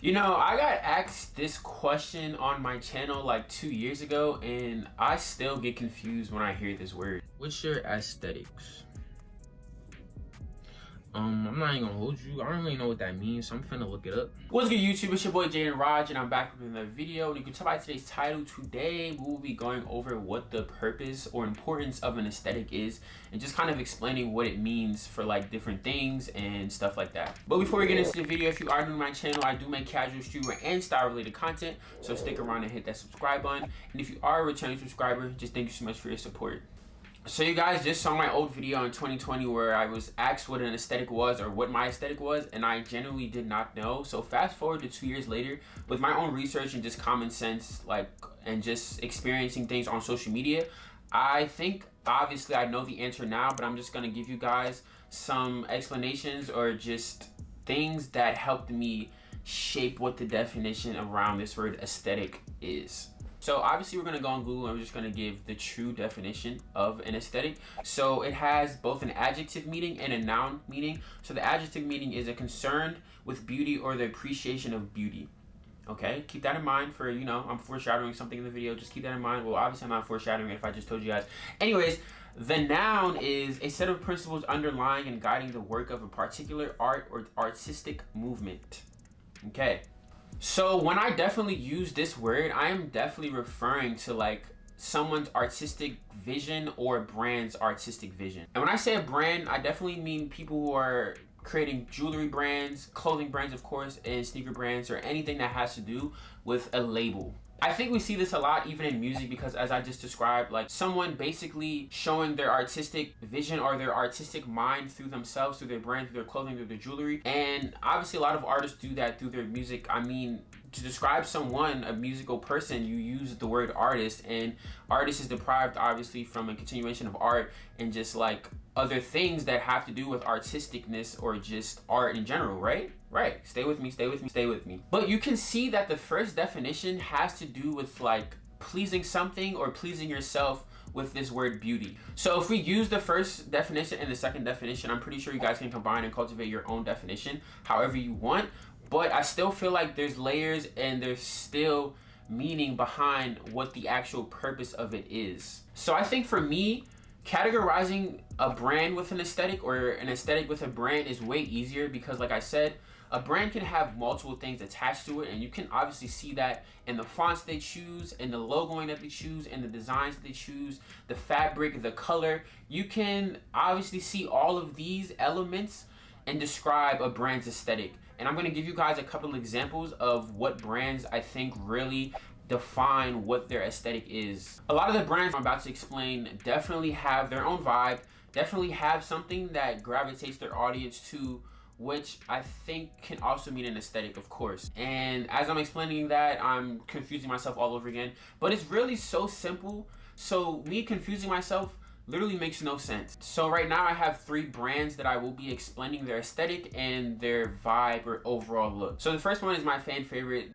You know, I got asked this question on my channel like 2 years ago, and I still get confused when I hear this word. What's your aesthetics? I'm not even gonna hold you. I don't really know what that means, so I'm finna look it up. What's good, YouTube? It's your boy Jaden Raj, and I'm back with another video. And you can tell by today's title, today we will be going over what the purpose or importance of an aesthetic is, and just kind of explaining what it means for like different things and stuff like that. But before we get into the video, if you are new to my channel, I do make casual, streetwear, and style related content, so stick around and hit that subscribe button. And if you are a returning subscriber, just thank you so much for your support. So you guys just saw my old video in 2020 where I was asked what an aesthetic was or what my aesthetic was, and I genuinely did not know. So fast forward to 2 years later, with my own research and just common sense, and just experiencing things on social media, I think obviously I know the answer now, but I'm just gonna give you guys some explanations or just things that helped me shape what the definition around this word aesthetic is. So obviously we're gonna go on Google and we're just gonna give the true definition of an aesthetic. So it has both an adjective meaning and a noun meaning. So the adjective meaning is a concern with beauty or the appreciation of beauty. Okay, keep that in mind for, you know, I'm foreshadowing something in the video. Just keep that in mind. Well, obviously I'm not foreshadowing it if I just told you guys. Anyways, the noun is a set of principles underlying and guiding the work of a particular art or artistic movement. Okay. So when I definitely use this word, I am definitely referring to like someone's artistic vision or a brand's artistic vision. And when I say a brand, I definitely mean people who are creating jewelry brands, clothing brands, of course, and sneaker brands, or anything that has to do with a label. I think we see this a lot even in music because, as I just described, like someone basically showing their artistic vision or their artistic mind through themselves, through their brand, through their clothing, through their jewelry. And obviously a lot of artists do that through their music. I mean, to describe someone, a musical person, you use the word artist, and artist is deprived obviously from a continuation of art and just like other things that have to do with artisticness or just art in general, right? Right. Stay with me, stay with me, stay with me. But you can see that the first definition has to do with like pleasing something or pleasing yourself with this word beauty. So if we use the first definition and the second definition, I'm pretty sure you guys can combine and cultivate your own definition however you want. But I still feel like there's layers and there's still meaning behind what the actual purpose of it is. So I think for me, categorizing a brand with an aesthetic or an aesthetic with a brand is way easier because, like I said, a brand can have multiple things attached to it, and you can obviously see that in the fonts they choose, in the logoing that they choose, in the designs that they choose, the fabric, the color. You can obviously see all of these elements and describe a brand's aesthetic. And I'm going to give you guys a couple of examples of what brands I think really define what their aesthetic is. A lot of the brands I'm about to explain definitely have their own vibe, definitely have something that gravitates their audience to, which I think can also mean an aesthetic, of course. And as I'm explaining that, I'm confusing myself all over again, but it's really so simple. So me confusing myself literally makes no sense. So right now I have 3 brands that I will be explaining their aesthetic and their vibe or overall look. So the first one is my fan favorite.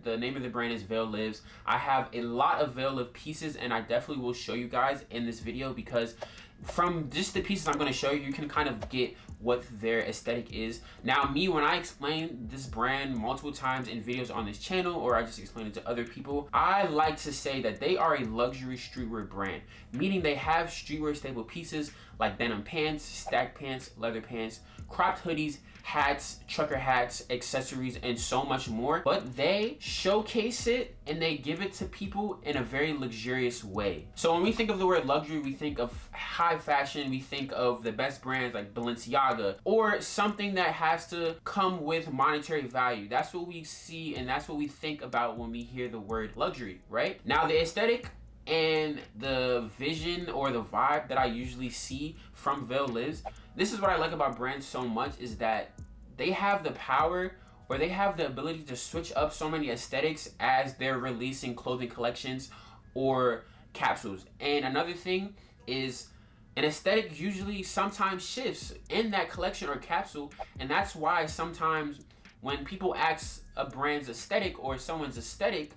The name of the brand is Veil Lives. I have a lot of Veil Live pieces, and I definitely will show you guys in this video because from just the pieces I'm going to show you, you can kind of get what their aesthetic is. Now me, when I explain this brand multiple times in videos on this channel, or I just explain it to other people, I like to say that they are a luxury streetwear brand, meaning they have streetwear staple pieces like denim pants, stacked pants, leather pants, cropped hoodies, hats, trucker hats, accessories, and so much more. But they showcase it and they give it to people in a very luxurious way. So when we think of the word luxury, we think of high fashion, we think of the best brands like Balenciaga, or something that has to come with monetary value. That's what we see and that's what we think about when we hear the word luxury, right? Now the aesthetic and the vision or the vibe that I usually see from Veil Lives, this is what I like about brands so much, is that they have the power or they have the ability to switch up so many aesthetics as they're releasing clothing collections or capsules. And another thing is an aesthetic usually sometimes shifts in that collection or capsule, and that's why sometimes when people ask a brand's aesthetic or someone's aesthetic,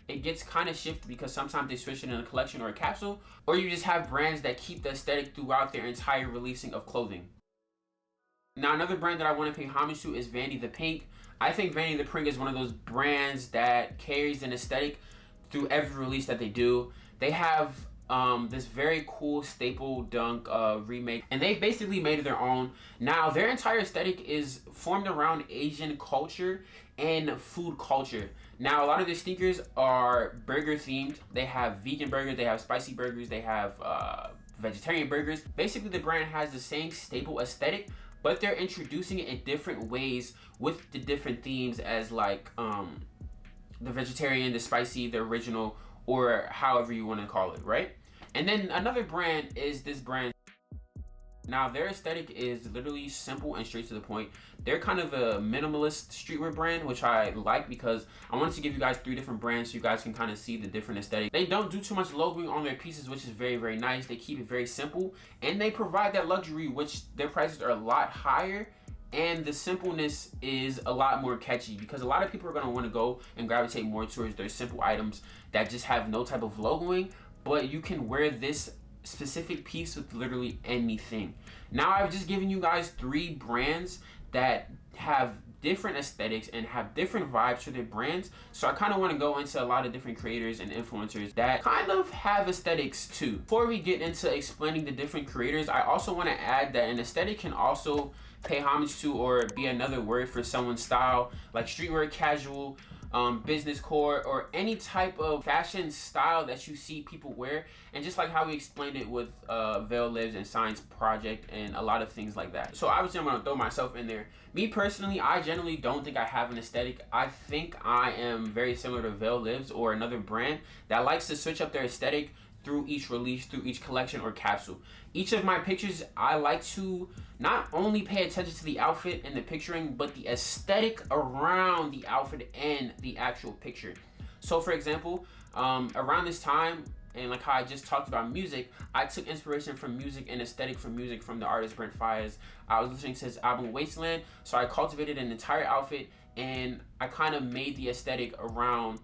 it gets kind of shifted because sometimes they switch it in a collection or a capsule, or you just have brands that keep the aesthetic throughout their entire releasing of clothing. Now another brand that I want to pay homage to is Vandy the Pink. I think Vanity the Pring is one of those brands that carries an aesthetic through every release that they do. They have this very cool staple dunk remake, and they basically made it their own. Now their entire aesthetic is formed around Asian culture and food culture. Now a lot of their sneakers are burger themed. They have vegan burgers, they have spicy burgers, they have vegetarian burgers. Basically the brand has the same staple aesthetic, but they're introducing it in different ways with the different themes, as like the vegetarian, the spicy, the original, or however you want to call it, right? And then another brand is this brand. Now their aesthetic is literally simple and straight to the point. They're kind of a minimalist streetwear brand, which I like because I wanted to give you guys 3 different brands so you guys can kind of see the different aesthetic. They don't do too much logoing on their pieces, which is very, very nice. They keep it very simple, and they provide that luxury, which their prices are a lot higher, and the simpleness is a lot more catchy because a lot of people are going to want to go and gravitate more towards their simple items that just have no type of logoing, but you can wear this specific piece with literally anything. Now I've just given you guys 3 brands that have different aesthetics and have different vibes for their brands, so I kind of want to go into a lot of different creators and influencers that kind of have aesthetics too. Before we get into explaining the different creators, I also want to add that an aesthetic can also pay homage to or be another word for someone's style, like streetwear, casual, business core, or any type of fashion style that you see people wear. And just like how we explained it with Veil Lives and Science Project and a lot of things like that. So obviously I'm going to throw myself in there. Me personally, I generally don't think I have an aesthetic. I think I am very similar to Veil Lives or another brand that likes to switch up their aesthetic through each release, through each collection or capsule. Each of my pictures, I like to not only pay attention to the outfit and the picturing, but the aesthetic around the outfit and the actual picture. So for example, around this time, and like how I just talked about music, I took inspiration from music and aesthetic from music from the artist Brent Faiyaz. I was listening to his album Wasteland, so I cultivated an entire outfit and I kind of made the aesthetic around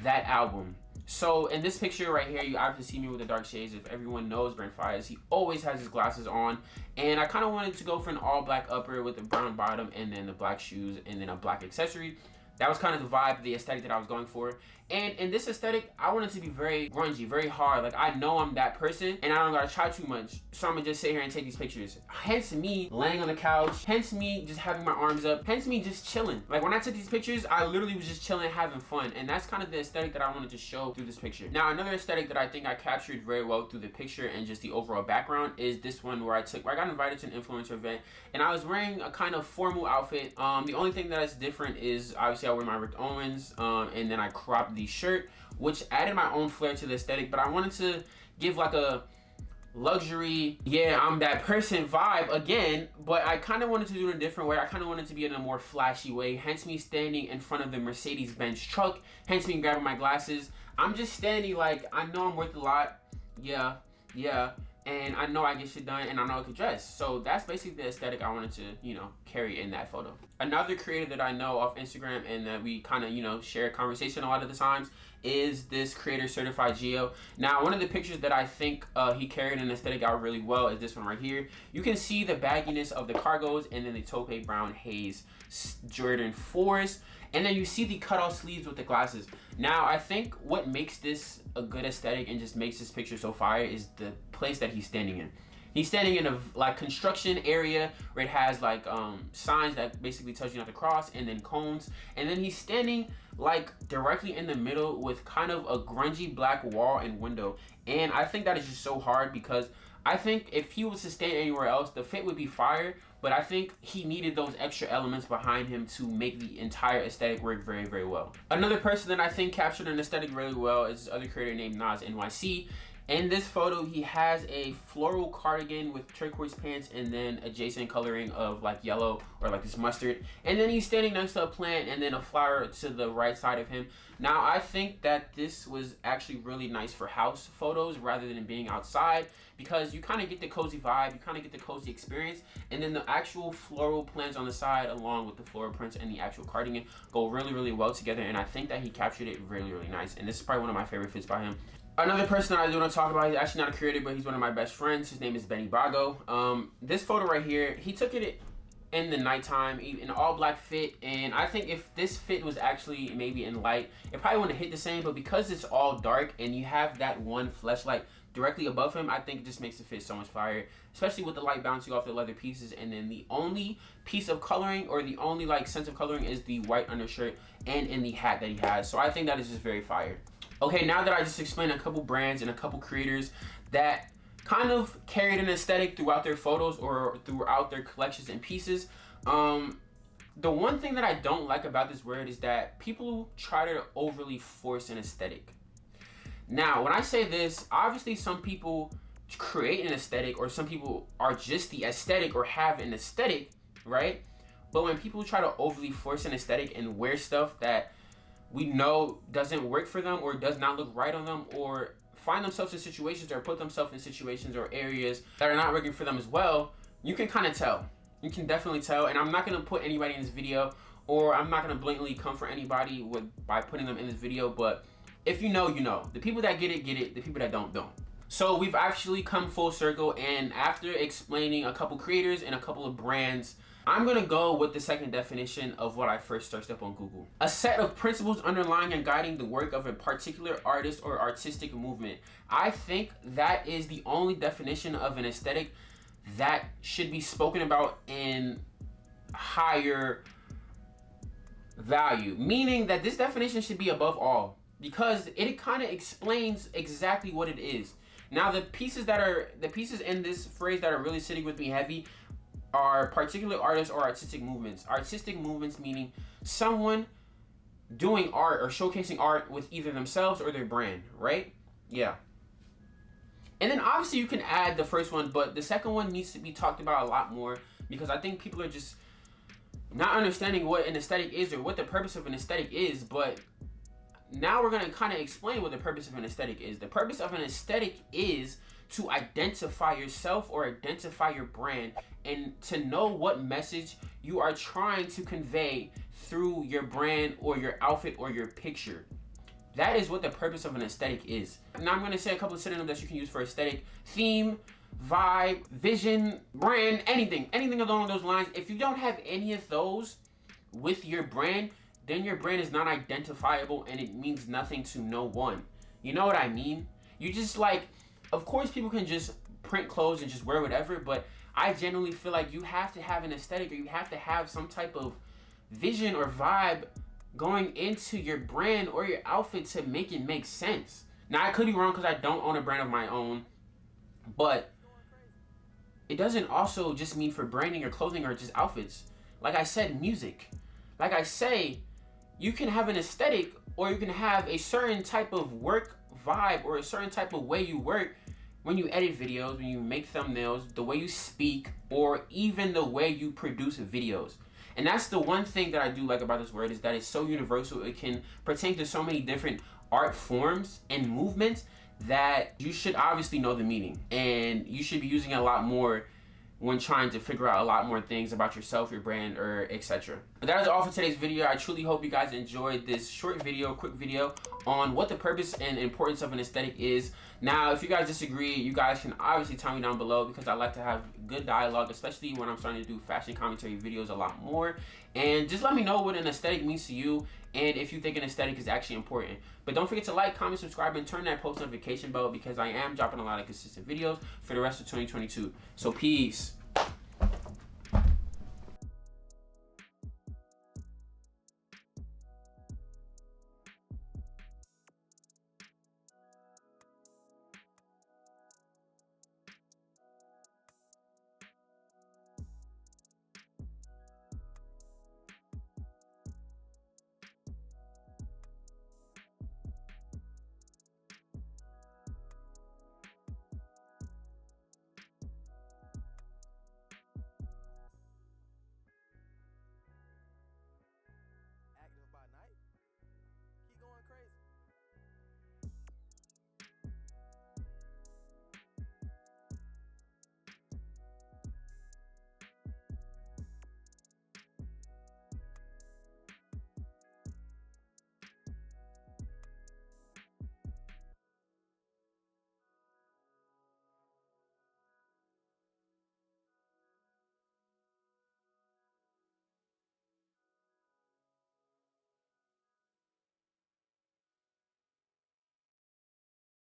that album. So in this picture right here, you obviously see me with the dark shades. If everyone knows Brent Faiyaz, he always has his glasses on, and I kind of wanted to go for an all black upper with a brown bottom and then the black shoes and then a black accessory. That was kind of the vibe, the aesthetic that I was going for. And in this aesthetic, I wanted to be very grungy, very hard. Like, I know I'm that person, and I don't gotta try too much. So I'm gonna just sit here and take these pictures. Hence me laying on the couch. Hence me just having my arms up. Hence me just chilling. Like, when I took these pictures, I literally was just chilling, having fun. And that's kind of the aesthetic that I wanted to show through this picture. Now, another aesthetic that I think I captured very well through the picture and just the overall background is this one where I got invited to an influencer event, and I was wearing a kind of formal outfit. The only thing that's different is, obviously, I wear my Rick Owens, and then I cropped the shirt, which added my own flair to the aesthetic, but I wanted to give like a luxury, yeah, I'm that person vibe again, but I kind of wanted to do it in a different way. I kind of wanted to be in a more flashy way, hence me standing in front of the Mercedes-Benz truck, hence me grabbing my glasses. I'm just standing like, I know I'm worth a lot, yeah, and I know I get shit done, and I know I can dress. So that's basically the aesthetic I wanted to, carry in that photo. Another creator that I know off Instagram and that we kind of, share a conversation a lot of the times is this creator Certified Geo. Now, one of the pictures that I think he carried an aesthetic out really well is this one right here. You can see the bagginess of the cargos and then the taupe brown haze Jordan 4s. And then you see the cutoff sleeves with the glasses. Now, I think what makes this a good aesthetic and just makes this picture so fire is the place that he's standing in. He's standing in a construction area where it has like signs that basically tells you not to cross, and then cones. And then he's standing like directly in the middle with kind of a grungy black wall and window. And I think that is just so hard because I think if he was to stand anywhere else, the fit would be fire. But I think he needed those extra elements behind him to make the entire aesthetic work very, very well. Another person that I think captured an aesthetic really well is this other creator named Nas NYC. In this photo, he has a floral cardigan with turquoise pants and then adjacent coloring of like yellow or like this mustard. And then he's standing next to a plant and then a flower to the right side of him. Now, I think that this was actually really nice for house photos rather than being outside, because you kind of get the cozy vibe, you kind of get the cozy experience, and then the actual floral plants on the side along with the floral prints and the actual cardigan go really, really well together. And I think that he captured it really, really nice. And this is probably one of my favorite fits by him. Another person that I do want to talk about, he's actually not a creator, but he's one of my best friends. His name is Benny Bago. This photo right here, he took it in the nighttime, in all black fit. And I think if this fit was actually maybe in light, it probably wouldn't hit the same, but because it's all dark and you have that one flashlight directly above him, I think it just makes the fit so much fire, especially with the light bouncing off the leather pieces. And then the only piece of coloring, or the only like sense of coloring, is the white undershirt and in the hat that he has. So I think that is just very fire. Okay, now that I just explained a couple brands and a couple creators that kind of carried an aesthetic throughout their photos or throughout their collections and pieces, the one thing that I don't like about this word is that people try to overly force an aesthetic. Now, when I say this, obviously some people create an aesthetic, or some people are just the aesthetic or have an aesthetic, right? But when people try to overly force an aesthetic and wear stuff that we know doesn't work for them or does not look right on them, or find themselves in situations or put themselves in situations or areas that are not working for them as well, you can kind of tell. You can definitely tell. And I'm not going to put anybody in this video, or I'm not going to blatantly come for anybody by putting them in this video, but if you know, you know. The people that get it, get it. The people that don't, don't. So we've actually come full circle, and after explaining a couple creators and a couple of brands, I'm gonna go with the second definition of what I first searched up on Google. A set of principles underlying and guiding the work of a particular artist or artistic movement. I think that is the only definition of an aesthetic that should be spoken about in higher value. Meaning that this definition should be above all, because it kind of explains exactly what it is. Now, the pieces in this phrase that are really sitting with me heavy are particular artists or artistic movements. Artistic movements meaning someone doing art or showcasing art with either themselves or their brand, right? Yeah. And then obviously you can add the first one, but the second one needs to be talked about a lot more, because I think people are just not understanding what an aesthetic is or what the purpose of an aesthetic is. But now we're going to kind of explain what the purpose of an aesthetic is. The purpose of an aesthetic is to identify yourself or identify your brand, and to know what message you are trying to convey through your brand or your outfit or your picture. That is what the purpose of an aesthetic is. Now I'm going to say a couple of synonyms that you can use for aesthetic: theme, vibe, vision, brand, anything along those lines. If you don't have any of those with your brand, then your brand is not identifiable and it means nothing to no one. You know what I mean? You just like, of course people can just print clothes and just wear whatever, but I genuinely feel like you have to have an aesthetic, or you have to have some type of vision or vibe going into your brand or your outfit to make it make sense. Now, I could be wrong because I don't own a brand of my own, but it doesn't also just mean for branding or clothing or just outfits. Like I said, music. Like I say, you can have an aesthetic, or you can have a certain type of work vibe or a certain type of way you work when you edit videos, when you make thumbnails, the way you speak, or even the way you produce videos. And that's the one thing that I do like about this word, is that it's so universal. It can pertain to so many different art forms and movements that you should obviously know the meaning, and you should be using it a lot more when trying to figure out a lot more things about yourself, your brand, or etc. But that is all for today's video. I truly hope you guys enjoyed this short video, quick video on what the purpose and importance of an aesthetic is. Now, if you guys disagree, you guys can obviously tell me down below, because I like to have good dialogue, especially when I'm starting to do fashion commentary videos a lot more. And just let me know what an aesthetic means to you, and if you think an aesthetic is actually important. But don't forget to like, comment, subscribe, and turn that post notification bell, because I am dropping a lot of consistent videos for the rest of 2022. So peace.